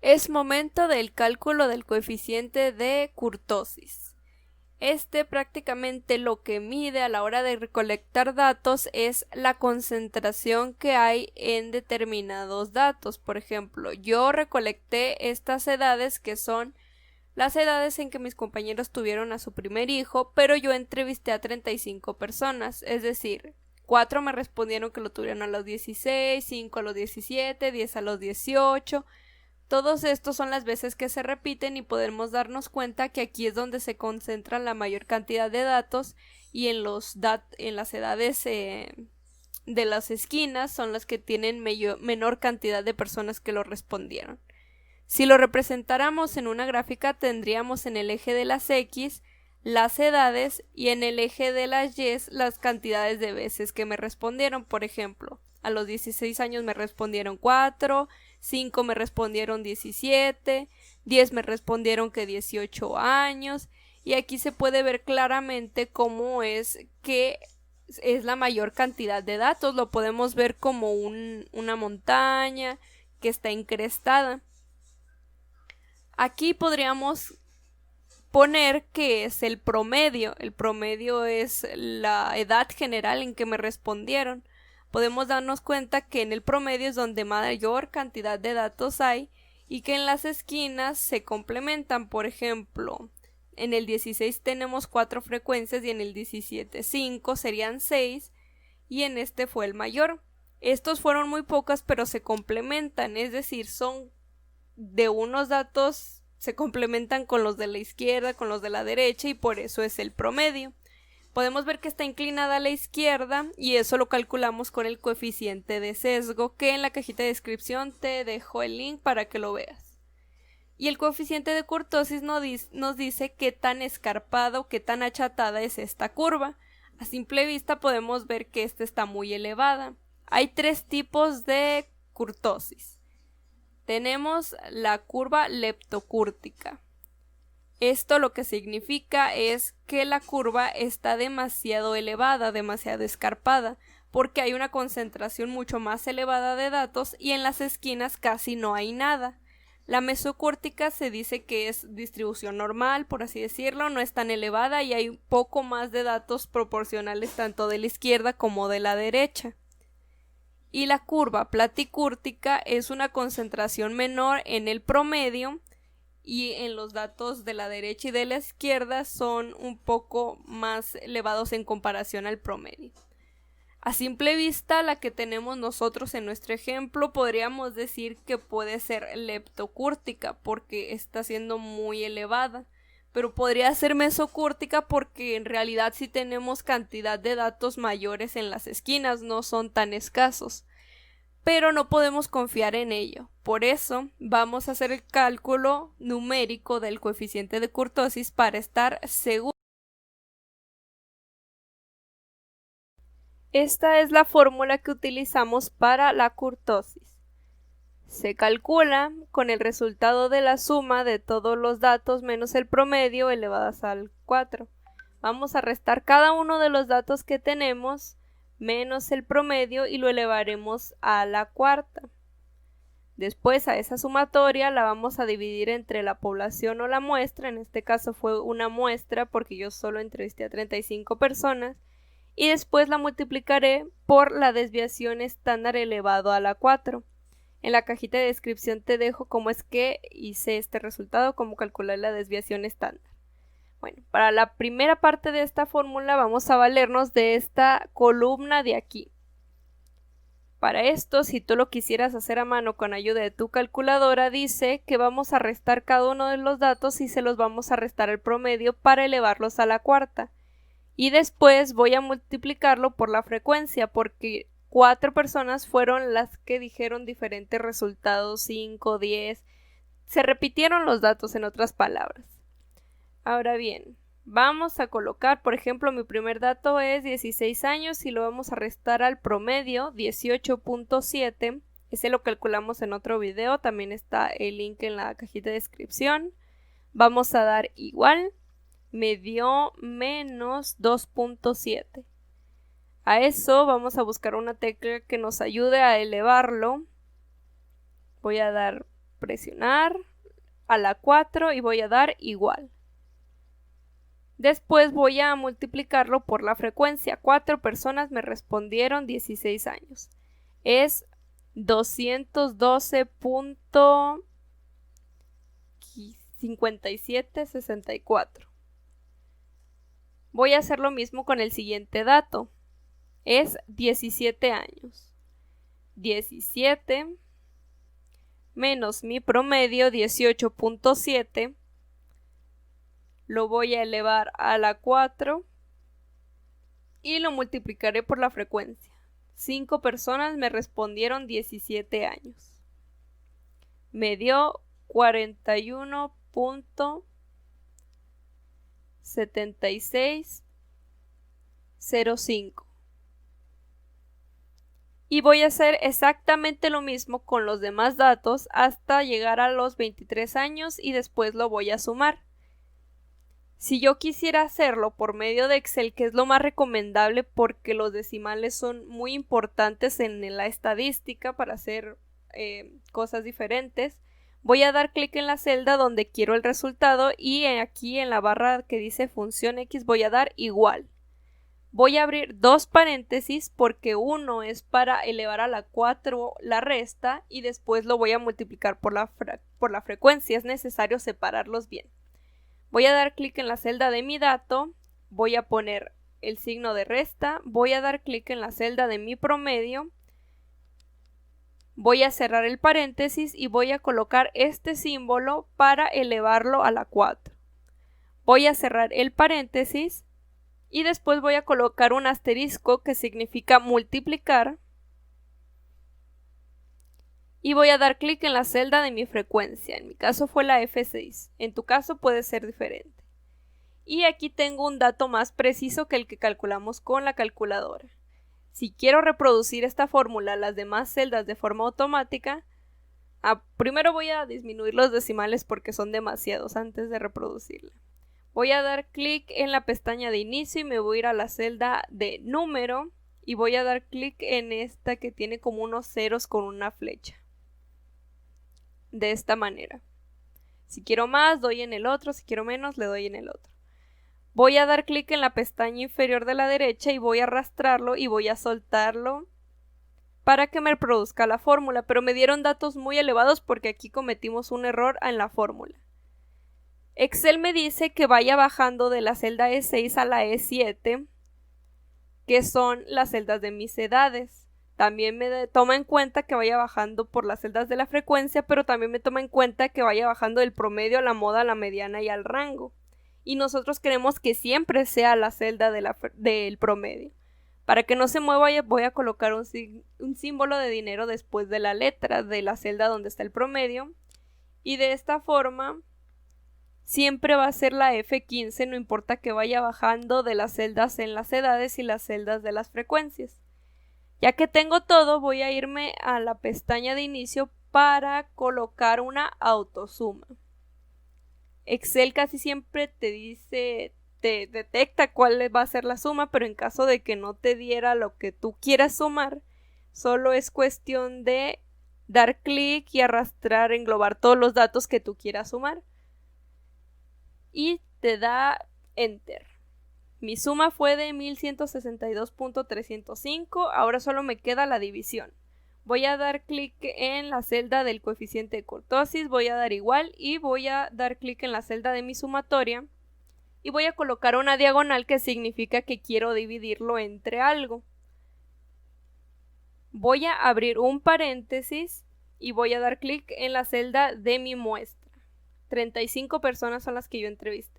Es momento del cálculo del coeficiente de kurtosis. Prácticamente lo que mide a la hora de recolectar datos es la concentración que hay en determinados datos. Por ejemplo, yo recolecté estas edades que son las edades en que mis compañeros tuvieron a su primer hijo, pero yo entrevisté a 35 personas, es decir, 4 me respondieron que lo tuvieron a los 16, 5 a los 17, 10 a los 18. Todos estos son las veces que se repiten y podemos darnos cuenta que aquí es donde se concentra la mayor cantidad de datos y en las edades de las esquinas son las que tienen menor cantidad de personas que lo respondieron. Si lo representáramos en una gráfica tendríamos en el eje de las X las edades y en el eje de las Y las cantidades de veces que me respondieron. Por ejemplo, a los 16 años me respondieron 4, 5 me respondieron 17, 10 me respondieron que 18 años, y aquí se puede ver claramente cómo es que es la mayor cantidad de datos. Lo podemos ver como una montaña que está encrestada. Aquí podríamos poner que es el promedio. El promedio es la edad general en que me respondieron. Podemos darnos cuenta que en el promedio es donde mayor cantidad de datos hay y que en las esquinas se complementan. Por ejemplo, en el 16 tenemos 4 frecuencias y en el 17 5, serían 6, y en este fue el mayor. Estos fueron muy pocas, pero se complementan, es decir, son de unos datos, se complementan con los de la izquierda, con los de la derecha, y por eso es el promedio. Podemos ver que está inclinada a la izquierda y eso lo calculamos con el coeficiente de sesgo, que en la cajita de descripción te dejo el link para que lo veas. Y el coeficiente de kurtosis nos dice qué tan escarpada, qué tan achatada es esta curva. A simple vista podemos ver que esta está muy elevada. Hay 3 tipos de kurtosis. Tenemos la curva leptocúrtica. Esto lo que significa es que la curva está demasiado elevada, demasiado escarpada, porque hay una concentración mucho más elevada de datos y en las esquinas casi no hay nada. La mesocúrtica se dice que es distribución normal, por así decirlo, no es tan elevada y hay poco más de datos proporcionales tanto de la izquierda como de la derecha. Y la curva platicúrtica es una concentración menor en el promedio y en los datos de la derecha y de la izquierda son un poco más elevados en comparación al promedio. A simple vista, la que tenemos nosotros en nuestro ejemplo podríamos decir que puede ser leptocúrtica porque está siendo muy elevada, pero podría ser mesocúrtica porque en realidad sí tenemos cantidad de datos mayores en las esquinas, no son tan escasos. Pero no podemos confiar en ello. Por eso vamos a hacer el cálculo numérico del coeficiente de kurtosis para estar seguros. Esta es la fórmula que utilizamos para la kurtosis. Se calcula con el resultado de la suma de todos los datos menos el promedio elevadas al 4. Vamos a restar cada uno de los datos que tenemos menos el promedio y lo elevaremos a la cuarta. Después a esa sumatoria la vamos a dividir entre la población o la muestra, en este caso fue una muestra porque yo solo entrevisté a 35 personas, y después la multiplicaré por la desviación estándar elevado a la 4. En la cajita de descripción te dejo cómo es que hice este resultado, cómo calcular la desviación estándar. Bueno, para la primera parte de esta fórmula vamos a valernos de esta columna de aquí. Para esto, si tú lo quisieras hacer a mano con ayuda de tu calculadora, dice que vamos a restar cada uno de los datos y se los vamos a restar al promedio para elevarlos a la cuarta. Y después voy a multiplicarlo por la frecuencia, porque 4 personas fueron las que dijeron diferentes resultados, 5, 10. Se repitieron los datos, en otras palabras. Ahora bien, vamos a colocar, por ejemplo, mi primer dato es 16 años y lo vamos a restar al promedio, 18.7. Ese lo calculamos en otro video, también está el link en la cajita de descripción. Vamos a dar igual, me dio menos 2.7. A eso vamos a buscar una tecla que nos ayude a elevarlo. Voy a dar presionar a la 4 y voy a dar igual. Después voy a multiplicarlo por la frecuencia. 4 personas me respondieron 16 años. Es 212.5764. Voy a hacer lo mismo con el siguiente dato. Es 17 años. 17 menos mi promedio 18.7. Lo voy a elevar a la 4 y lo multiplicaré por la frecuencia. 5 personas me respondieron 17 años. Me dio 41.7605. Y voy a hacer exactamente lo mismo con los demás datos hasta llegar a los 23 años y después lo voy a sumar. Si yo quisiera hacerlo por medio de Excel, que es lo más recomendable porque los decimales son muy importantes en la estadística para hacer cosas diferentes, voy a dar clic en la celda donde quiero el resultado y aquí en la barra que dice función X voy a dar igual. Voy a abrir dos paréntesis porque uno es para elevar a la 4 la resta y después lo voy a multiplicar por la frecuencia. Es necesario separarlos bien. Voy a dar clic en la celda de mi dato, voy a poner el signo de resta, voy a dar clic en la celda de mi promedio, voy a cerrar el paréntesis y voy a colocar este símbolo para elevarlo a la 4. Voy a cerrar el paréntesis y después voy a colocar un asterisco que significa multiplicar y voy a dar clic en la celda de mi frecuencia. En mi caso fue la F6. En tu caso puede ser diferente. Y aquí tengo un dato más preciso que el que calculamos con la calculadora. Si quiero reproducir esta fórmula a las demás celdas de forma automática, primero voy a disminuir los decimales porque son demasiados antes de reproducirla. Voy a dar clic en la pestaña de inicio y me voy a ir a la celda de número y voy a dar clic en esta que tiene como unos ceros con una flecha. De esta manera. Si quiero más, doy en el otro, si quiero menos, le doy en el otro. Voy a dar clic en la pestaña inferior de la derecha y voy a arrastrarlo y voy a soltarlo para que me reproduzca la fórmula, pero me dieron datos muy elevados porque aquí cometimos un error en la fórmula. Excel me dice que vaya bajando de la celda E6 a la E7, que son las celdas de mis edades. También me toma en cuenta que vaya bajando por las celdas de la frecuencia, pero también me toma en cuenta que vaya bajando del promedio a la moda, a la mediana y al rango. Y nosotros queremos que siempre sea la celda del promedio. Para que no se mueva voy a colocar un símbolo de dinero después de la letra de la celda donde está el promedio. Y de esta forma siempre va a ser la F15, no importa que vaya bajando de las celdas en las edades y las celdas de las frecuencias. Ya que tengo todo, voy a irme a la pestaña de inicio para colocar una autosuma. Excel casi siempre te detecta cuál va a ser la suma, pero en caso de que no te diera lo que tú quieras sumar, solo es cuestión de dar clic y arrastrar, englobar todos los datos que tú quieras sumar. Y te da Enter. Mi suma fue de 1162.305, ahora solo me queda la división. Voy a dar clic en la celda del coeficiente de kurtosis, voy a dar igual y voy a dar clic en la celda de mi sumatoria y voy a colocar una diagonal que significa que quiero dividirlo entre algo. Voy a abrir un paréntesis y voy a dar clic en la celda de mi muestra. 35 personas son las que yo entrevisté.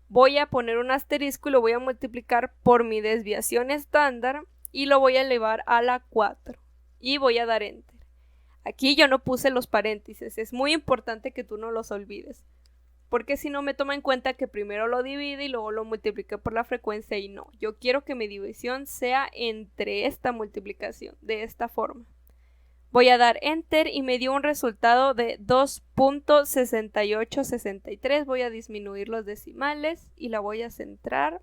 Voy a poner un asterisco y lo voy a multiplicar por mi desviación estándar y lo voy a elevar a la 4 y voy a dar Enter. Aquí yo no puse los paréntesis, es muy importante que tú no los olvides, porque si no me toma en cuenta que primero lo divide y luego lo multiplique por la frecuencia y no. Yo quiero que mi división sea entre esta multiplicación, de esta forma. Voy a dar Enter y me dio un resultado de 2.6863. Voy a disminuir los decimales y la voy a centrar.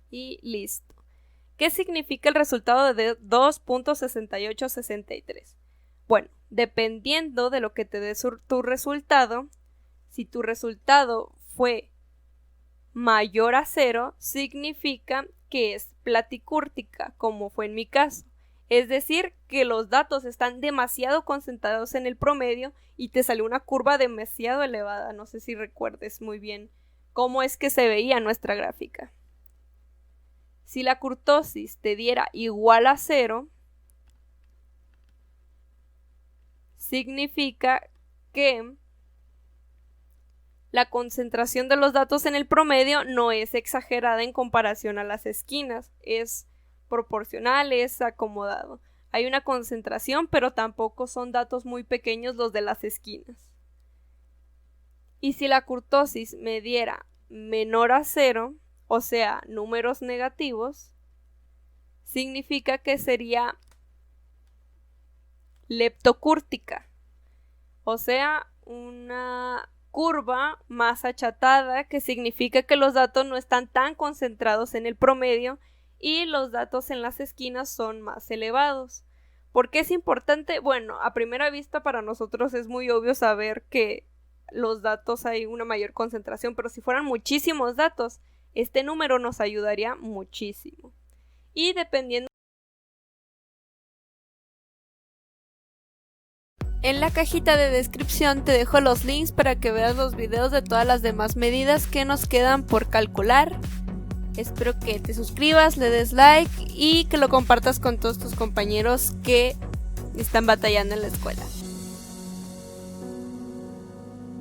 Y listo. ¿Qué significa el resultado de 2.6863? Bueno, Dependiendo de lo que te dé tu resultado, si tu resultado fue mayor a 0, significa que es platicúrtica, como fue en mi caso. Es decir, que los datos están demasiado concentrados en el promedio y te salió una curva demasiado elevada. No sé si recuerdes muy bien cómo es que se veía nuestra gráfica. Si la kurtosis te diera igual a 0, significa que la concentración de los datos en el promedio no es exagerada en comparación a las esquinas, es proporcional, es acomodado. Hay una concentración, pero tampoco son datos muy pequeños los de las esquinas. Y si la kurtosis me diera menor a 0, o sea, números negativos, significa que sería leptocúrtica, o sea, una curva más achatada, que significa que los datos no están tan concentrados en el promedio y los datos en las esquinas son más elevados. ¿Por qué es importante? Bueno, a primera vista para nosotros es muy obvio saber que los datos hay una mayor concentración, pero si fueran muchísimos datos, este número nos ayudaría muchísimo. Y dependiendo... En la cajita de descripción te dejo los links para que veas los videos de todas las demás medidas que nos quedan por calcular. Espero que te suscribas, le des like y que lo compartas con todos tus compañeros que están batallando en la escuela.